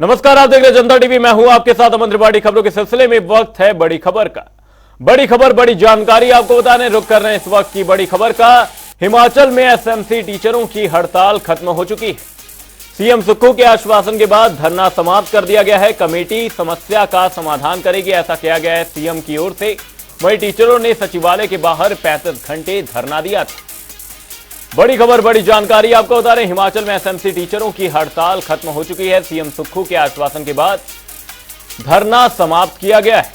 नमस्कार, आप देख रहे हैं जनता टीवी। मैं हूं आपके साथ अमन त्रिपाठी। खबरों के सिलसिले में वक्त है बड़ी खबर का। बड़ी खबर, बड़ी जानकारी आपको बताने रुक कर रहे हैं इस वक्त की बड़ी खबर का। हिमाचल में एसएमसी टीचरों की हड़ताल खत्म हो चुकी है। सीएम सुक्खू के आश्वासन के बाद धरना समाप्त कर दिया गया है। कमेटी समस्या का समाधान करेगी, ऐसा किया गया है सीएम की ओर से। वहीं टीचरों ने सचिवालय के बाहर 35 घंटे धरना दिया था। बड़ी खबर, बड़ी जानकारी आपको बता रहे हैं। हिमाचल में एसएमसी टीचरों की हड़ताल खत्म हो चुकी है। सीएम सुक्खू के आश्वासन के बाद धरना समाप्त किया गया है।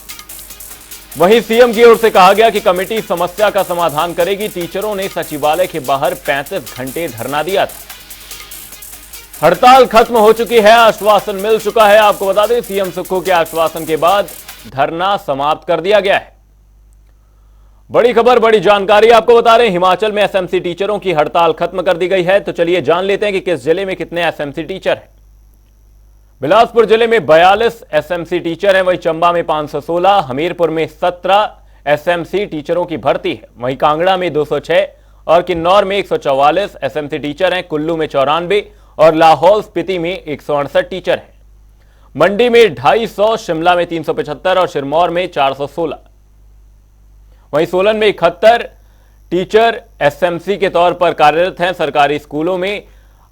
वहीं सीएम की ओर से कहा गया कि कमेटी समस्या का समाधान करेगी। टीचरों ने सचिवालय के बाहर 35 घंटे धरना दिया था। हड़ताल खत्म हो चुकी है, आश्वासन मिल चुका है। आपको बता दें, सीएम सुक्खू के आश्वासन के बाद धरना समाप्त कर दिया गया है। बड़ी खबर, बड़ी जानकारी आपको बता रहे हैं। हिमाचल में एसएमसी टीचरों की हड़ताल खत्म कर दी गई है। तो चलिए जान लेते हैं कि किस जिले में कितने एसएमसी टीचर हैं। बिलासपुर जिले में 42 एसएमसी टीचर हैं। वहीं चंबा में 516, हमीरपुर में 17 एसएमसी टीचरों की भर्ती है। वहीं कांगड़ा में 206 और किन्नौर में 144 एसएमसी टीचर हैं। कुल्लू में 94 और लाहौल स्पीति में 168 टीचर हैं। मंडी में 250, शिमला में 375 और सिरमौर में 416। वहीं सोलन में 71 टीचर एसएमसी के तौर पर कार्यरत हैं। सरकारी स्कूलों में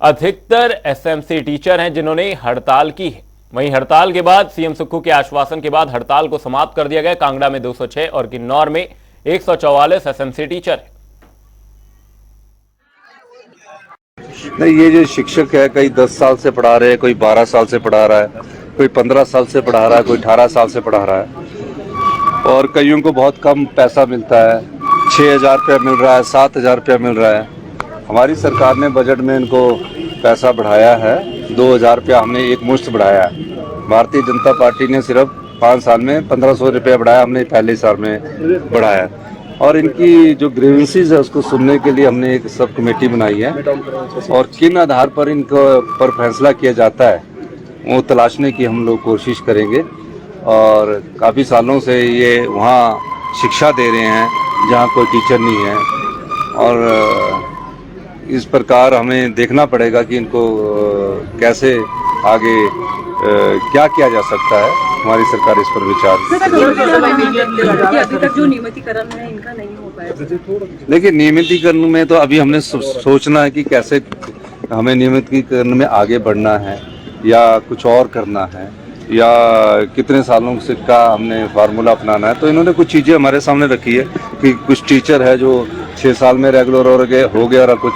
अधिकतर एसएमसी टीचर हैं जिन्होंने हड़ताल की है। वहीं हड़ताल के बाद सीएम सुक्खू के आश्वासन के बाद हड़ताल को समाप्त कर दिया गया। कांगड़ा में 206 और किन्नौर में 144 एसएमसी टीचर हैं। नहीं, ये जो शिक्षक है, कई 10 साल से पढ़ा रहे हैं, कोई 12 साल से पढ़ा रहा है, कोई 15 साल से पढ़ा रहा है, कोई 18 साल से पढ़ा रहा है और कईयों को बहुत कम पैसा मिलता है। 6,000 रुपया मिल रहा है, 7,000 रुपया मिल रहा है। हमारी सरकार ने बजट में इनको पैसा बढ़ाया है। 2,000 रुपया हमने एक मुश्त बढ़ाया है। भारतीय जनता पार्टी ने सिर्फ 5 साल में 1,500 रुपया बढ़ाया, हमने पहले साल में बढ़ाया। और इनकी जो ग्रीवेंसीज है उसको सुनने के लिए हमने एक सब कमेटी बनाई है और किन आधार पर इनको पर फैसला किया जाता है वो तलाशने की हम लोग कोशिश करेंगे। और काफ़ी सालों से ये वहाँ शिक्षा दे रहे हैं जहाँ कोई टीचर नहीं है और इस प्रकार हमें देखना पड़ेगा कि इनको कैसे आगे क्या किया जा सकता है। हमारी सरकार इस पर विचार। अभी तक जो नियमितीकरण है इनका नहीं हो पाया। देखिए, नियमितीकरण में तो अभी हमने सोचना है कि कैसे हमें नियमितीकरण में आगे बढ़ना है या कुछ और करना है या कितने सालों से का हमने फार्मूला अपनाना है। तो इन्होंने कुछ चीज़ें हमारे सामने रखी है कि कुछ टीचर है जो 6 साल में रेगुलर हो गए और कुछ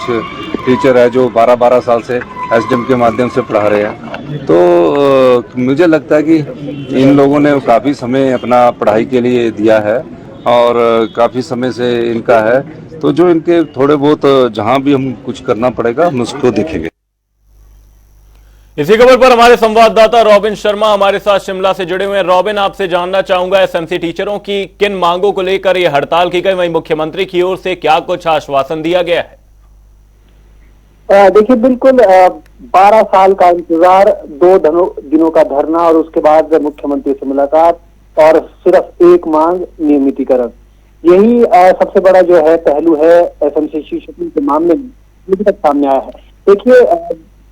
टीचर है जो 12-12 साल से एसडीएम के माध्यम से पढ़ा रहे हैं। तो मुझे लगता है कि इन लोगों ने काफ़ी समय अपना पढ़ाई के लिए दिया है और काफ़ी समय से इनका है। तो जो इनके थोड़े बहुत जहाँ भी हम कुछ करना पड़ेगा हम उसको देखेंगे। इसी खबर पर हमारे संवाददाता रॉबिन शर्मा हमारे साथ शिमला से जुड़े हुए हैं। रॉबिन, आपसे जानना चाहूंगा, एसएमसी टीचरों की किन मांगों को लेकर यह हड़ताल की गई, वहीं मुख्यमंत्री की ओर से क्या कुछ आश्वासन दिया गया है? देखिए, बिल्कुल 12 साल का इंतजार, 2 दिनों का धरना और उसके बाद मुख्यमंत्री से मुलाकात और सिर्फ एक मांग, नियमितीकरण। यही सबसे बड़ा जो है पहलू है एसएमसी शिक्षकों के मामले में अभी तक सामने आया है। देखिए,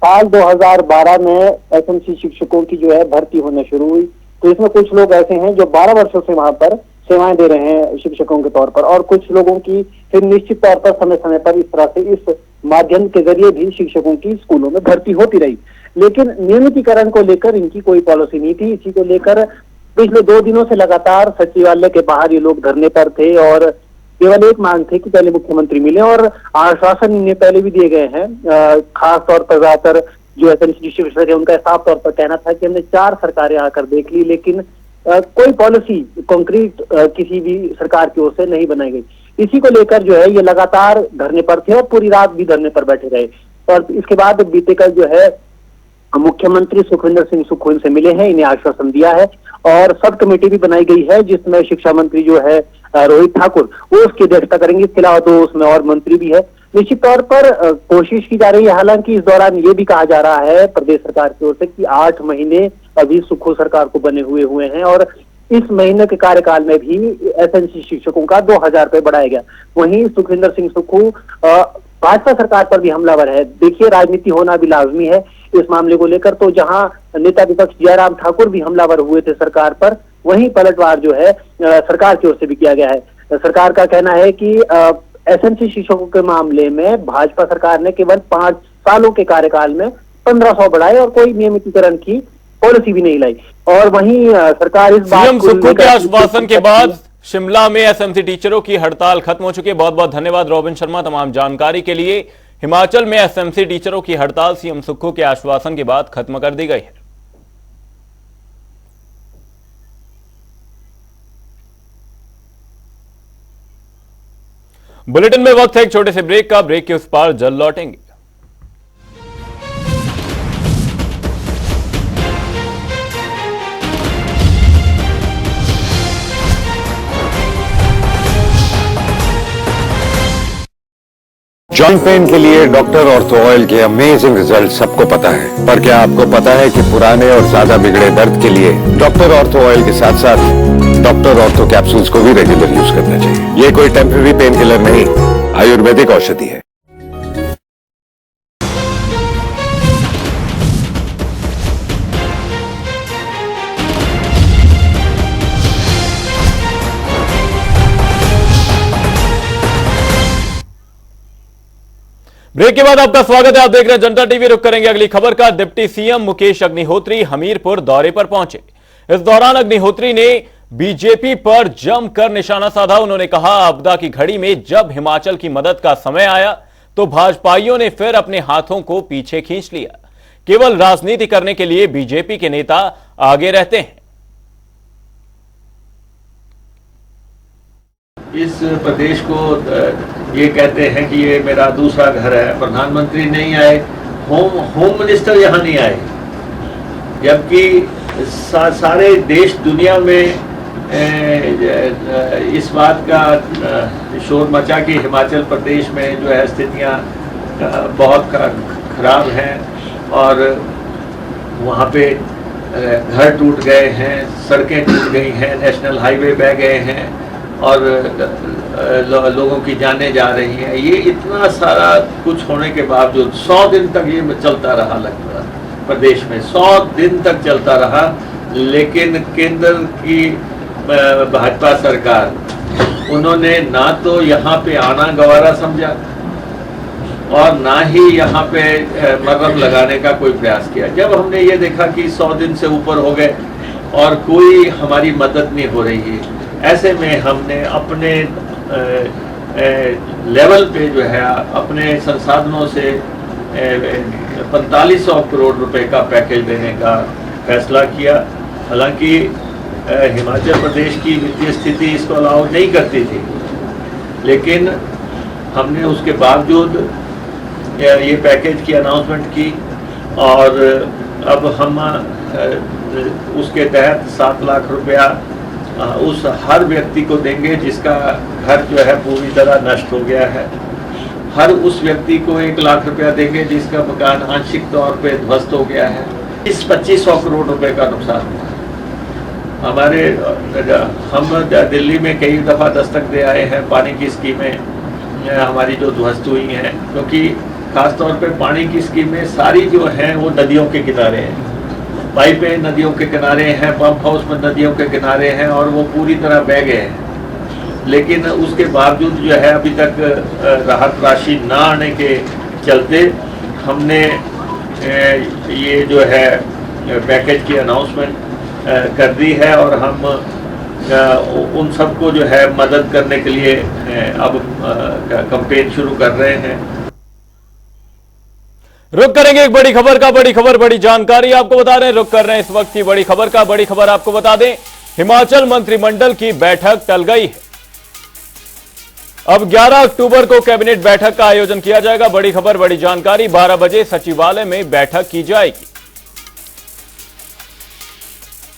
साल 2012 में एसएमसी शिक्षकों की जो है भर्ती होना शुरू हुई। तो इसमें कुछ लोग ऐसे हैं जो 12 वर्षों से वहां पर सेवाएं दे रहे हैं शिक्षकों के तौर पर, और कुछ लोगों की फिर निश्चित तौर पर समय समय पर इस तरह से इस माध्यम के जरिए भी शिक्षकों की स्कूलों में भर्ती होती रही। लेकिन नियमितीकरण को लेकर इनकी कोई पॉलिसी नहीं थी। इसी को लेकर पिछले 2 दिनों से लगातार सचिवालय के बाहर ये लोग धरने पर थे और केवल एक मांग थी कि पहले मुख्यमंत्री मिले, और आश्वासन इन्हें पहले भी दिए गए हैं। खास तौर पर ज्यादातर जो एसएमसी शिक्षक है उनका साफ तौर पर कहना था कि हमने 4 सरकारें आकर देख ली, लेकिन कोई पॉलिसी कॉन्क्रीट किसी भी सरकार की ओर से नहीं बनाई गई। इसी को लेकर जो है ये लगातार धरने पर थे और पूरी रात भी धरने पर बैठे रहे। और इसके बाद बीते कल जो है मुख्यमंत्री सुखविंदर सिंह सुक्खू इनसे मिले हैं, इन्हें आश्वासन दिया है और सब कमेटी भी बनाई गई है जिसमें शिक्षा मंत्री जो है रोहित ठाकुर वो उसकी अध्यक्षता करेंगे। इसके अलावा तो उसमें और मंत्री भी है। निश्चित तौर पर कोशिश की जा रही है। हालांकि इस दौरान ये भी कहा जा रहा है प्रदेश सरकार की ओर से कि 8 महीने अभी सुक्खू सरकार को बने हुए हैं और इस महीने के कार्यकाल में भी एसएमसी शिक्षकों का 2,000 रुपये बढ़ाया गया। वहीं सुखविंदर सिंह सुक्खू भाजपा सरकार पर भी हमलावर है। देखिए, राजनीति होना भी लाजमी है। इस मामले को लेकर। तो जहां नेता विपक्ष जयराम ठाकुर भी हमलावर हुए थे सरकार पर, वहीं पलटवार जो है सरकार की ओर से भी किया गया है। सरकार का कहना है कि एसएमसी शिक्षकों के मामले में भाजपा सरकार ने केवल 5 सालों के कार्यकाल में 1500 बढ़ाए और कोई नियमितीकरण की पॉलिसी भी नहीं लाई। और वहीं सरकार इस बात सीएम सुक्खू के आश्वासन के बाद शिमला में एसएमसी टीचरों की हड़ताल खत्म हो चुकी है। बहुत बहुत धन्यवाद रॉबिन शर्मा तमाम जानकारी के लिए। हिमाचल में एसएमसी टीचरों की हड़ताल सीएम सुक्खू के आश्वासन के बाद खत्म कर दी गई है। बुलेटिन में वक्त है एक छोटे से ब्रेक का। ब्रेक के उस पार जल्द लौटेंगे। जॉइंट पेन के लिए डॉक्टर ऑर्थो ऑयल के अमेजिंग रिजल्ट सबको पता है, पर क्या आपको पता है कि पुराने और ज्यादा बिगड़े दर्द के लिए डॉक्टर ऑर्थो ऑयल के साथ साथ डॉक्टर ऑर्थो कैप्सूल्स को भी रेगुलर यूज करना चाहिए। ये कोई टेम्पररी पेन किलर नहीं, आयुर्वेदिक औषधि है। ब्रेक के बाद आपका स्वागत है। आप देख रहे हैं जनता टीवी। रुक करेंगे अगली खबर का। डिप्टी सीएम मुकेश अग्निहोत्री हमीरपुर दौरे पर पहुंचे। इस दौरान अग्निहोत्री ने बीजेपी पर जमकर निशाना साधा। उन्होंने कहा, आपदा की घड़ी में जब हिमाचल की मदद का समय आया तो भाजपाइयों ने फिर अपने हाथों को पीछे खींच लिया। केवल राजनीति करने के लिए बीजेपी के नेता आगे रहते हैं। इस प्रदेश को ये कहते हैं कि ये मेरा दूसरा घर है। प्रधानमंत्री नहीं आए, होम मिनिस्टर यहाँ नहीं आए, जबकि सारे देश दुनिया में इस बात का शोर मचा कि हिमाचल प्रदेश में जो है स्थितियाँ बहुत खराब हैं और वहाँ पे घर टूट गए हैं, सड़कें टूट गई हैं, नेशनल हाईवे बह गए हैं और लोगों की जानें जा रही हैं। ये इतना सारा कुछ होने के बावजूद 100 दिन तक ये चलता रहा, लगता प्रदेश में 100 दिन तक चलता रहा। लेकिन केंद्र की भाजपा सरकार, उन्होंने ना तो यहाँ पे आना गवारा समझा और ना ही यहाँ पे मरहम लगाने का कोई प्रयास किया। जब हमने ये देखा कि 100 दिन से ऊपर हो गए और कोई हमारी मदद नहीं हो रही है, ऐसे में हमने अपने लेवल पे जो है अपने संसाधनों से 4500 करोड़ रुपए का पैकेज देने का फैसला किया। हालांकि हिमाचल प्रदेश की वित्तीय स्थिति इसको अलाउ नहीं करती थी, लेकिन हमने उसके बावजूद ये पैकेज की अनाउंसमेंट की और अब हम उसके तहत 7 लाख रुपया उस हर व्यक्ति को देंगे जिसका घर जो है पूरी तरह नष्ट हो गया है। हर उस व्यक्ति को 1 लाख रुपया देंगे जिसका मकान आंशिक तौर पे ध्वस्त हो गया है। इस 2500 करोड़ रुपए का नुकसान हुआ है। हम दिल्ली में कई दफ़ा दस्तक दे आए हैं पानी की स्कीमें हमारी जो ध्वस्त हुई हैं, क्योंकि खासतौर पे पानी की स्कीमें सारी जो हैं वो नदियों के किनारे हैं। पाइपें नदियों के किनारे हैं, पंप हाउस में नदियों के किनारे हैं और वो पूरी तरह बह गए हैं। लेकिन उसके बावजूद जो है अभी तक राहत राशि ना आने के चलते हमने ये जो है पैकेज की अनाउंसमेंट कर दी है और हम उन सबको जो है मदद करने के लिए अब कैंपेन शुरू कर रहे हैं। रुक करेंगे एक बड़ी खबर का। बड़ी खबर, बड़ी जानकारी आपको बता दें। रुक कर रहे हैं इस वक्त की बड़ी खबर का। बड़ी खबर आपको बता दें, हिमाचल मंत्रिमंडल की बैठक टल गई है। अब 11 अक्टूबर को कैबिनेट बैठक का आयोजन किया जाएगा। बड़ी खबर, बड़ी जानकारी। 12 बजे सचिवालय में बैठक की जाएगी।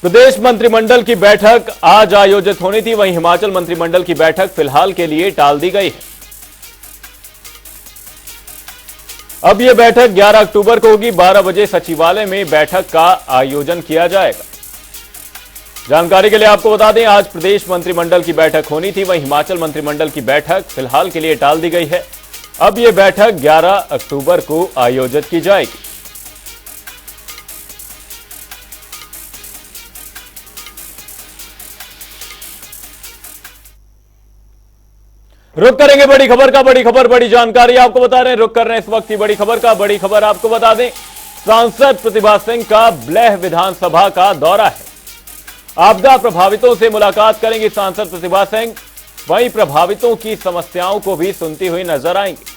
प्रदेश मंत्रिमंडल की बैठक आज आयोजित होनी थी, वहीं हिमाचल मंत्रिमंडल की बैठक फिलहाल के लिए टाल दी गई है। अब यह बैठक 11 अक्टूबर को होगी। 12 बजे सचिवालय में बैठक का आयोजन किया जाएगा। जानकारी के लिए आपको बता दें, आज प्रदेश मंत्रिमंडल की बैठक होनी थी, वहीं हिमाचल मंत्रिमंडल की बैठक फिलहाल के लिए टाल दी गई है। अब यह बैठक 11 अक्टूबर को आयोजित की जाएगी। रुक करेंगे बड़ी खबर का। बड़ी खबर बड़ी जानकारी आपको बता रहे हैं। रुक कर रहे हैं इस वक्त की बड़ी खबर का। बड़ी खबर आपको बता दें, सांसद प्रतिभा सिंह का ब्लेह विधानसभा का दौरा है। आपदा प्रभावितों से मुलाकात करेंगी सांसद प्रतिभा सिंह। वहीं प्रभावितों की समस्याओं को भी सुनती हुई नजर आएंगी।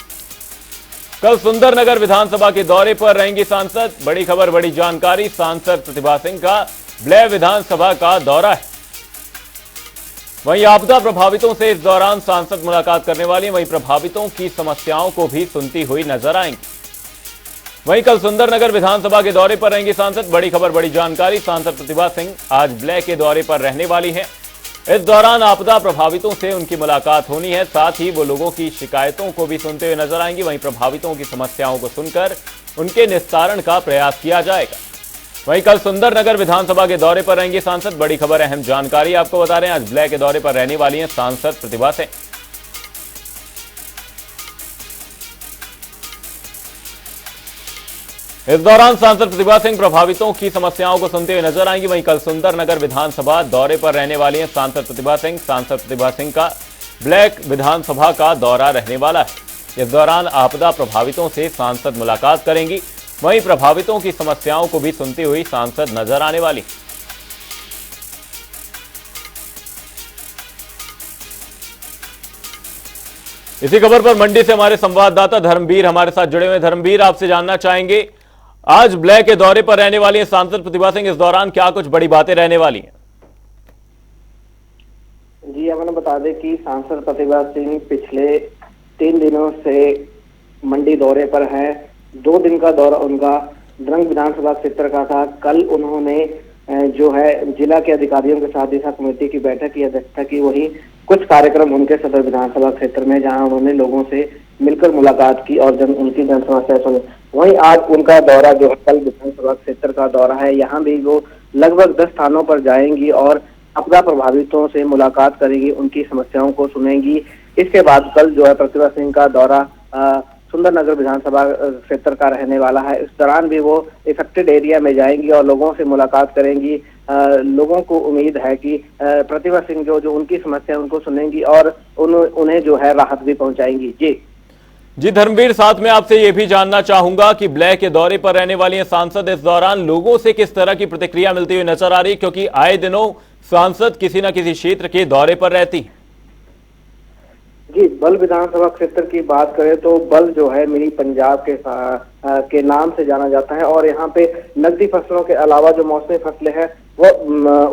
कल सुंदरनगर विधानसभा के दौरे पर रहेंगी सांसद। बड़ी खबर बड़ी जानकारी, सांसद प्रतिभा सिंह का ब्लेह विधानसभा का दौरा है। वहीं आपदा प्रभावितों से इस दौरान सांसद मुलाकात करने वाली हैं। वहीं प्रभावितों की समस्याओं को भी सुनती हुई नजर आएंगी। वहीं कल सुंदरनगर विधानसभा के दौरे पर रहेंगी सांसद। बड़ी खबर बड़ी जानकारी, सांसद प्रतिभा सिंह आज ब्लेह के दौरे पर रहने वाली हैं। इस दौरान आपदा प्रभावितों से उनकी मुलाकात होनी है। साथ ही वो लोगों की शिकायतों को भी सुनते हुए नजर आएंगी। वहीं प्रभावितों की समस्याओं को सुनकर उनके निस्तारण का प्रयास किया जाएगा। वहीं कल सुंदरनगर विधानसभा के दौरे पर रहेंगी सांसद। बड़ी खबर अहम जानकारी आपको बता रहे हैं, आज ब्लेह के दौरे पर रहने वाली हैं सांसद प्रतिभा सिंह। इस दौरान सांसद प्रतिभा सिंह प्रभावितों की समस्याओं को सुनते हुए नजर आएंगी। वहीं कल सुंदरनगर विधानसभा दौरे पर रहने वाली हैं सांसद प्रतिभा सिंह। सांसद प्रतिभा सिंह का ब्लेह विधानसभा का दौरा रहने वाला है। इस दौरान आपदा प्रभावितों से सांसद मुलाकात करेंगी। वहीं प्रभावितों की समस्याओं को भी सुनती हुई सांसद नजर आने वाली। इसी खबर पर मंडी से हमारे संवाददाता धर्मवीर हमारे साथ जुड़े हुए। धर्मवीर, आपसे जानना चाहेंगे, आज ब्लेह के दौरे पर रहने वाली है सांसद प्रतिभा सिंह। इस दौरान क्या कुछ बड़ी बातें रहने वाली हैं? जी, हमें बता दें कि सांसद प्रतिभा सिंह पिछले 3 दिनों से मंडी दौरे पर हैं। 2 दिन का दौरा उनका द्रंग विधानसभा क्षेत्र का था। कल उन्होंने जो है जिला के अधिकारियों के साथ दिशा कमेटी की बैठक की अध्यक्षता की। वहीं कुछ कार्यक्रम उनके सदर विधानसभा क्षेत्र में, जहां उन्होंने लोगों से मिलकर मुलाकात की और उनकी जन समस्या सुनी। वहीं आज उनका दौरा जो है कल विधानसभा क्षेत्र का दौरा है। यहाँ भी वो लगभग 10 स्थानों पर जाएंगी और आपदा प्रभावितों से मुलाकात करेंगी, उनकी समस्याओं को सुनेंगी। इसके बाद कल जो है प्रतिभा सिंह का दौरा सुंदरनगर विधानसभा क्षेत्र का रहने वाला है। इस दौरान भी वो इफेक्टेड एरिया में जाएंगी और लोगों से मुलाकात करेंगी। लोगों को उम्मीद है कि प्रतिभा सिंह जो उनकी समस्या उनको सुनेंगी और उन्हें जो है राहत भी पहुंचाएंगी। जी धर्मवीर, साथ में आपसे ये भी जानना चाहूंगा कि ब्लेह के दौरे पर रहने वाली हैं सांसद। इस दौरान लोगों से किस तरह की प्रतिक्रिया मिलती हुई नजर आ रही है, क्योंकि आए दिनों सांसद किसी न किसी क्षेत्र के दौरे पर रहती है? जी, बल विधानसभा क्षेत्र की बात करें तो बल जो है मिनी पंजाब के नाम से जाना जाता है और यहाँ पे नकदी फसलों के अलावा जो मौसमी फसलें हैं वो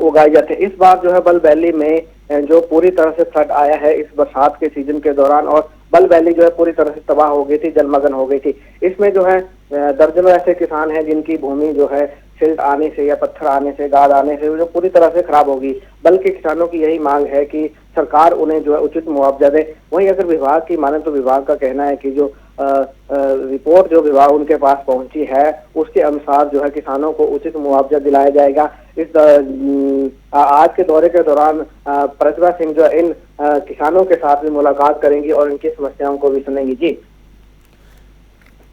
उगाई जाती है। इस बार जो है बल वैली में जो पूरी तरह से फ्लड आया है इस बरसात के सीजन के दौरान, और बल वैली जो है पूरी तरह से तबाह हो गई थी, जलमग्न हो गई थी। इसमें जो है दर्जनों ऐसे किसान हैं जिनकी भूमि जो है सिल्ट आने से या पत्थर आने से, गाद आने से जो पूरी तरह से खराब होगी। बल्कि किसानों की यही मांग है कि सरकार उन्हें जो है उचित मुआवजा दे। वहीं अगर विभाग की माने तो विभाग का कहना है कि जो रिपोर्ट जो विभाग उनके पास पहुंची है उसके अनुसार जो है किसानों को उचित मुआवजा दिलाया जाएगा। आज के दौरे के दौरान प्रतिभा सिंह जो इन किसानों के साथ भी मुलाकात करेंगी और इनकी समस्याओं को भी सुनेंगी। जी,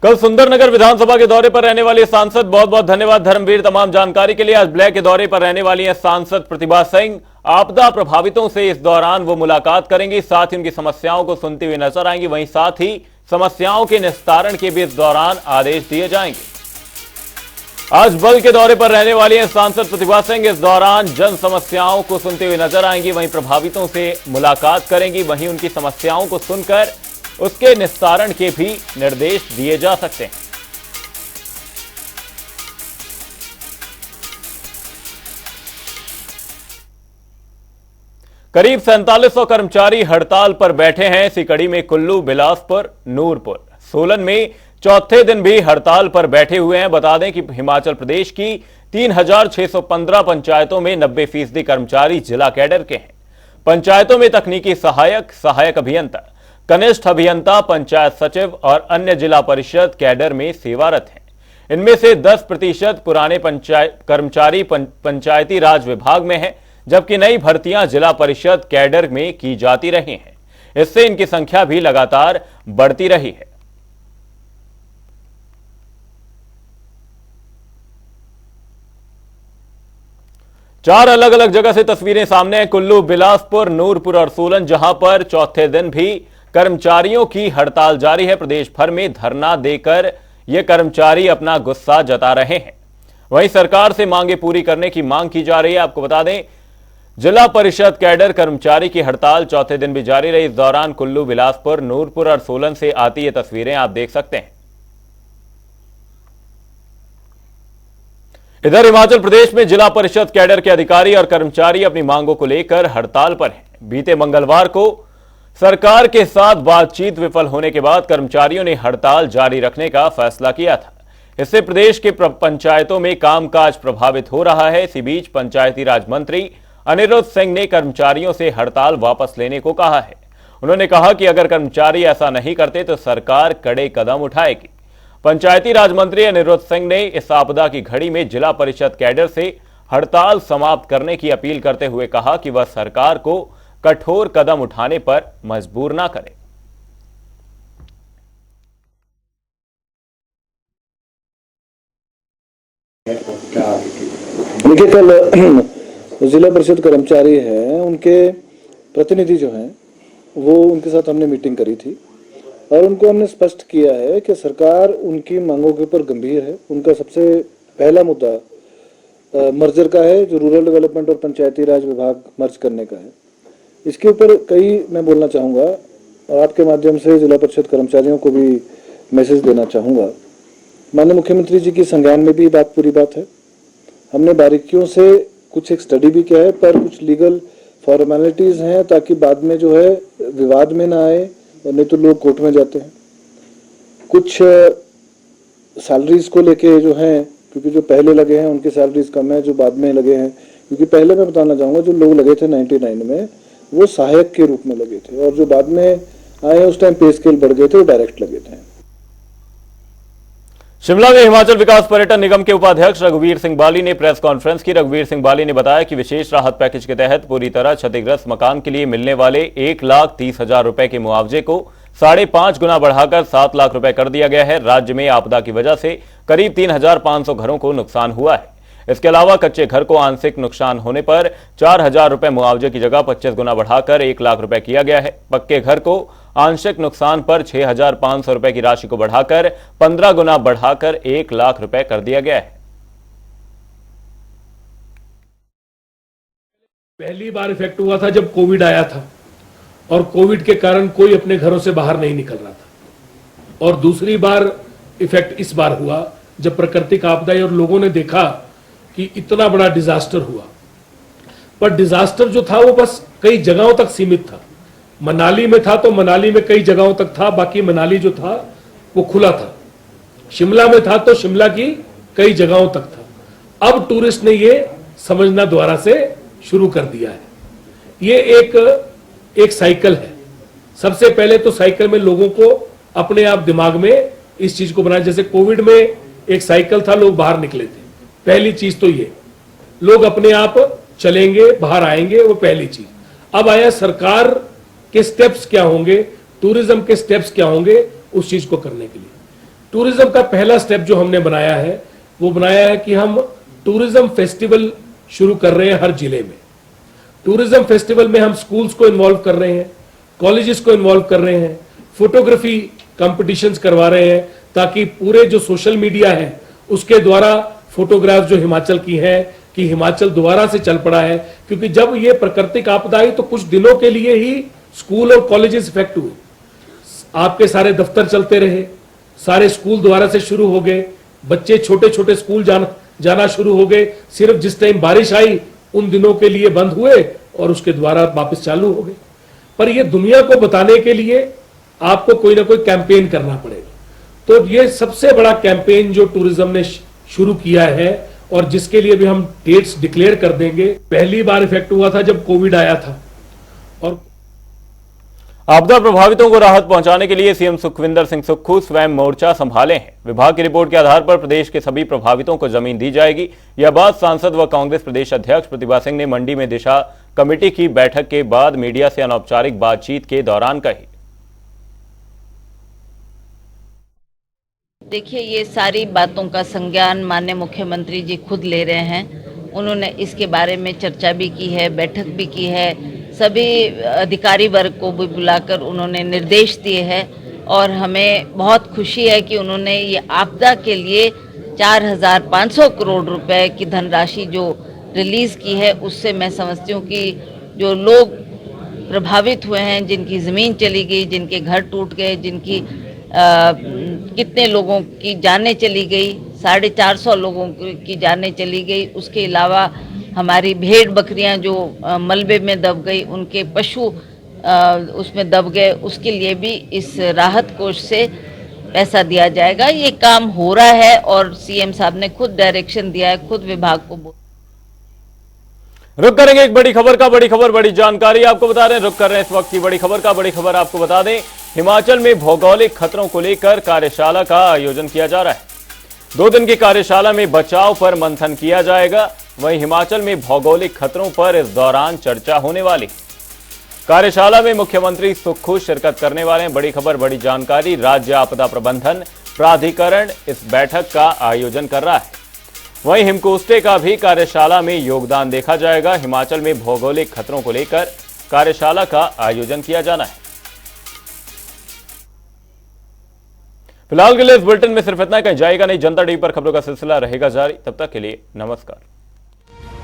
कल सुंदरनगर विधानसभा के दौरे पर रहने वाली सांसद, बहुत बहुत धन्यवाद धर्मवीर तमाम जानकारी के लिए। आज ब्लेह के दौरे पर रहने वाली हैं सांसद प्रतिभा सिंह। आपदा प्रभावितों से इस दौरान वो मुलाकात करेंगी, साथ ही उनकी समस्याओं को सुनती हुई नजर आएंगी। वहीं साथ ही समस्याओं के निस्तारण के भी इस दौरान आदेश दिए जाएंगे। आज बल के दौरे पर रहने वाली हैं सांसद प्रतिभा सिंह। इस दौरान जन समस्याओं को सुनते हुए नजर आएंगी, वहीं प्रभावितों से मुलाकात करेंगी, वहीं उनकी समस्याओं को सुनकर उसके निस्तारण के भी निर्देश दिए जा सकते हैं। करीब 4700 कर्मचारी हड़ताल पर बैठे हैं। इसी कड़ी में कुल्लू, बिलासपुर, नूरपुर, सोलन में चौथे दिन भी हड़ताल पर बैठे हुए हैं। बता दें कि हिमाचल प्रदेश की 3615 पंचायतों में 90% कर्मचारी जिला कैडर के हैं। पंचायतों में तकनीकी सहायक, सहायक अभियंता, कनिष्ठ अभियंता, पंचायत सचिव और अन्य जिला परिषद कैडर में सेवारत हैं। इनमें से 10% पुराने कर्मचारी पंचायती राज विभाग में हैं, जबकि नई भर्तियां जिला परिषद कैडर में की जाती रही हैं। इससे इनकी संख्या भी लगातार बढ़ती रही है। चार अलग अलग जगह से तस्वीरें सामने हैं, कुल्लू, बिलासपुर, नूरपुर और सोलन, जहां पर चौथे दिन भी कर्मचारियों की हड़ताल जारी है। प्रदेश भर में धरना देकर ये कर्मचारी अपना गुस्सा जता रहे हैं। वहीं सरकार से मांगे पूरी करने की मांग की जा रही है। आपको बता दें, जिला परिषद कैडर कर्मचारी की हड़ताल चौथे दिन भी जारी रही। इस दौरान कुल्लू, बिलासपुर, नूरपुर और सोलन से आती ये तस्वीरें आप देख सकते हैं। इधर हिमाचल प्रदेश में जिला परिषद कैडर के अधिकारी और कर्मचारी अपनी मांगों को लेकर हड़ताल पर हैं। बीते मंगलवार को सरकार के साथ बातचीत विफल होने के बाद कर्मचारियों ने हड़ताल जारी रखने का फैसला किया था। इससे प्रदेश के पंचायतों में कामकाज प्रभावित हो रहा है। इसी बीच पंचायती राज मंत्री अनिरुद्ध सिंह ने कर्मचारियों से हड़ताल वापस लेने को कहा है। उन्होंने कहा कि अगर कर्मचारी ऐसा नहीं करते तो सरकार कड़े कदम उठाएगी। पंचायती राज मंत्री अनिरुद्ध सिंह ने इस आपदा की घड़ी में जिला परिषद कैडर से हड़ताल समाप्त करने की अपील करते हुए कहा कि वह सरकार को कठोर कदम उठाने पर मजबूर ना करे। देखिए, कल जिला परिषद कर्मचारी हैं, उनके प्रतिनिधि जो हैं वो उनके साथ हमने मीटिंग करी थी और उनको हमने स्पष्ट किया है कि सरकार उनकी मांगों के ऊपर गंभीर है। उनका सबसे पहला मुद्दा मर्जर का है, जो रूरल डेवलपमेंट और पंचायती राज विभाग मर्ज करने का है। इसके ऊपर कई मैं बोलना चाहूँगा और आपके माध्यम से जिला परिषद कर्मचारियों को भी मैसेज देना चाहूँगा। माननीय मुख्यमंत्री जी की संज्ञान में भी बात पूरी बात है। हमने बारीकियों से कुछ एक स्टडी भी किया है, पर कुछ लीगल फॉर्मेलिटीज हैं ताकि बाद में जो है विवाद में ना आए, और नहीं तो लोग कोर्ट में जाते हैं। कुछ सैलरीज को लेके जो हैं, क्योंकि जो पहले लगे हैं उनकी सैलरीज कम है, जो बाद में लगे हैं, क्योंकि पहले मैं बताना चाहूँगा जो लोग लगे थे 99 में वो सहायक के रूप में लगे थे, और जो बाद में आए उस टाइम पे स्केल बढ़ गए थे, वो डायरेक्ट लगे थे। शिमला में हिमाचल विकास पर्यटन निगम के उपाध्यक्ष रघुवीर सिंह बाली ने प्रेस कॉन्फ्रेंस की। रघुवीर सिंह बाली ने बताया कि विशेष राहत पैकेज के तहत पूरी तरह क्षतिग्रस्त मकान के लिए मिलने वाले 1,30,000 रुपए के मुआवजे को 5.5 गुना बढ़ाकर 7 लाख रुपए कर दिया गया है। राज्य में आपदा की वजह से करीब 3,500 घरों को नुकसान हुआ है। इसके अलावा कच्चे घर को आंशिक नुकसान होने पर 4,000 रुपए मुआवजे की जगह 25 गुना बढ़ाकर 1 लाख रुपए किया गया है। पक्के घर को आंशिक नुकसान पर 6,500 रुपए की राशि को बढ़ाकर 15 गुना बढ़ाकर 1 लाख रुपए कर दिया गया है। पहली बार इफेक्ट हुआ था जब कोविड आया था और कोविड के कारण कोई अपने घरों से बाहर नहीं निकल रहा था, और दूसरी बार इफेक्ट इस बार हुआ जब प्राकृतिक आपदा और लोगों ने देखा कि इतना बड़ा डिजास्टर हुआ। पर डिजास्टर जो था वो बस कई जगहों तक सीमित था। मनाली में था तो मनाली में कई जगहों तक था, बाकी मनाली जो था वो खुला था। शिमला में था तो शिमला की कई जगहों तक था। अब टूरिस्ट ने ये समझना दोबारा से शुरू कर दिया है। ये एक साइकिल है। सबसे पहले तो साइकिल में लोगों को अपने आप दिमाग में इस चीज को बनाया। जैसे कोविड में एक साइकिल था, लोग बाहर निकले थे, पहली चीज तो ये लोग अपने आप चलेंगे, बाहर आएंगे, वो पहली चीज। अब आया सरकार के स्टेप्स क्या होंगे, टूरिज्म के स्टेप्स क्या होंगे उस चीज को करने के लिए। टूरिज्म का पहला स्टेप जो हमने बनाया है वो बनाया है कि हम टूरिज्म फेस्टिवल शुरू कर रहे हैं हर जिले में। टूरिज्म फेस्टिवल में हम स्कूल्स को इन्वॉल्व कर रहे हैं, कॉलेजेस को इन्वॉल्व कर रहे हैं, फोटोग्राफी कंपटीशंस करवा रहे हैं, ताकि पूरे जो सोशल मीडिया है उसके द्वारा फोटोग्राफ जो हिमाचल की है कि हिमाचल दोबारा से चल पड़ा है। क्योंकि जब ये प्राकृतिक आपदा आई तो कुछ दिनों के लिए ही स्कूल और कॉलेजेस इफेक्ट हुए। आपके सारे दफ्तर चलते रहे, सारे स्कूल दोबारा से शुरू हो गए, बच्चे छोटे छोटे स्कूल जाना शुरू हो गए। सिर्फ जिस टाइम बारिश आई उन दिनों के लिए बंद हुए और उसके द्वारा वापस चालू हो गए। पर ये दुनिया को बताने के लिए आपको कोई ना कोई कैंपेन करना पड़ेगा। तो ये सबसे बड़ा कैंपेन जो टूरिज्म ने शुरू किया है और जिसके लिए भी हम डेट्स डिक्लेयर कर देंगे। पहली बार इफेक्ट हुआ था जब कोविड आया था। और आपदा प्रभावितों को राहत पहुंचाने के लिए सीएम सुखविंदर सिंह सुक्खू स्वयं मोर्चा संभाले हैं। विभाग की रिपोर्ट के आधार पर प्रदेश के सभी प्रभावितों को जमीन दी जाएगी। यह बात सांसद व कांग्रेस प्रदेश अध्यक्ष प्रतिभा सिंह ने मंडी में दिशा कमेटी की बैठक के बाद मीडिया से अनौपचारिक बातचीत के दौरान कही। देखिए, ये सारी बातों का संज्ञान माननीय मुख्यमंत्री जी खुद ले रहे हैं। उन्होंने इसके बारे में चर्चा भी की है, बैठक भी की है। सभी अधिकारी वर्ग को भी बुलाकर उन्होंने निर्देश दिए हैं और हमें बहुत खुशी है कि उन्होंने ये आपदा के लिए 4,500 करोड़ रुपए की धनराशि जो रिलीज की है, उससे मैं समझती हूँ कि जो लोग प्रभावित हुए हैं, जिनकी ज़मीन चली गई, जिनके घर टूट गए, जिनकी कितने लोगों की जानें चली गई, 450 लोगों की जानें चली गई। उसके अलावा हमारी भेड़ बकरियां जो मलबे में दब गई, उनके पशु उसमें दब गए, उसके लिए भी इस राहत कोष से पैसा दिया जाएगा। ये काम हो रहा है और सीएम साहब ने खुद डायरेक्शन दिया है, खुद विभाग को। रुक करेंगे एक बड़ी खबर का। बड़ी खबर, बड़ी जानकारी आपको बता रहे हैं। रुक कर रहे हैं इस वक्त की बड़ी खबर का। बड़ी खबर आपको बता दें, हिमाचल में भौगोलिक खतरों को लेकर कार्यशाला का आयोजन किया जा रहा है। 2 दिन की कार्यशाला में बचाव पर मंथन किया जाएगा। वहीं हिमाचल में भौगोलिक खतरों पर इस दौरान चर्चा होने वाली। कार्यशाला में मुख्यमंत्री सुक्खू शिरकत करने वाले हैं। बड़ी खबर, बड़ी जानकारी। राज्य आपदा प्रबंधन प्राधिकरण इस बैठक का आयोजन कर रहा है। वहीं हिमकोस्टे का भी कार्यशाला में योगदान देखा जाएगा। हिमाचल में भौगोलिक खतरों को लेकर कार्यशाला का आयोजन किया जाना है। फिलहाल के लिए इस बुलेटिन में सिर्फ इतना ही। कहीं जाएगा नहीं। जनता टीवी पर खबरों का सिलसिला रहेगा जारी। तब तक के लिए नमस्कार।